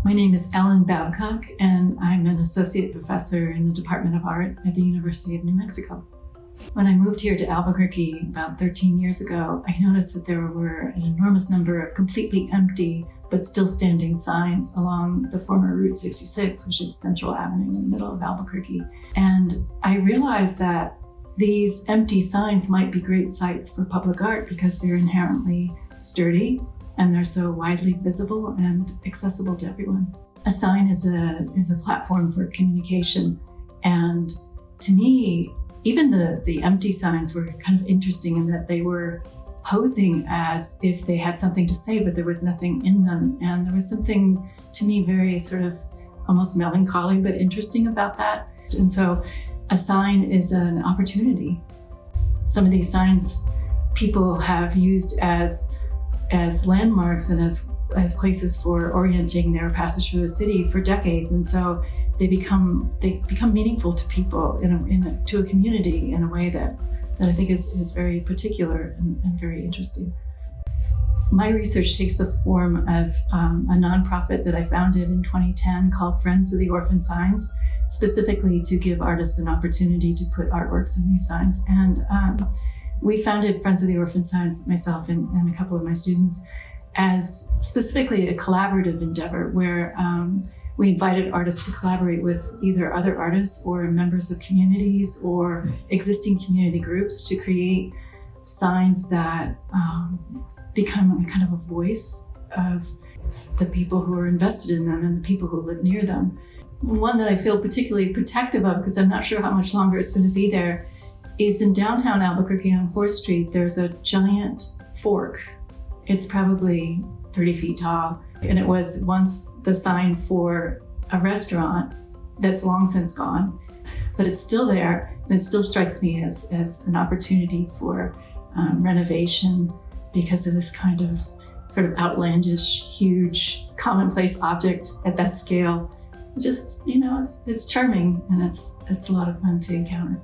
My name is Ellen Babcock, and I'm an associate professor in the Department of Art at the University of New Mexico. When I moved here to Albuquerque about 13 years ago, I noticed that there were an enormous number of completely empty but still standing signs along the former Route 66, which is Central Avenue in the middle of Albuquerque. And I realized that these empty signs might be great sites for public art because they're inherently sturdy and they're so widely visible and accessible to everyone. A sign is a platform for communication. And to me, even the empty signs were kind of interesting in that they were posing as if they had something to say, but there was nothing in them. And there was something, to me, very sort of almost melancholy, but interesting about that. And so a sign is an opportunity. Some of these signs people have used as landmarks and as places for orienting their passage through the city for decades. And so they become meaningful to people to a community in a way that I think is very particular and very interesting. My research takes the form of a nonprofit that I founded in 2010 called Friends of the Orphan Signs, specifically to give artists an opportunity to put artworks in these signs. And we founded Friends of the Orphan Signs, myself and a couple of my students, as specifically a collaborative endeavor where we invited artists to collaborate with either other artists or members of communities or existing community groups to create signs that become a kind of a voice of the people who are invested in them and the people who live near them. One that I feel particularly protective of, because I'm not sure how much longer it's going to be there, is in downtown Albuquerque on 4th Street. There's a giant fork. It's probably 30 feet tall. And it was once the sign for a restaurant that's long since gone, but it's still there. And it still strikes me as an opportunity for renovation because of this kind of sort of outlandish, huge, commonplace object at that scale. Just, it's charming and it's a lot of fun to encounter.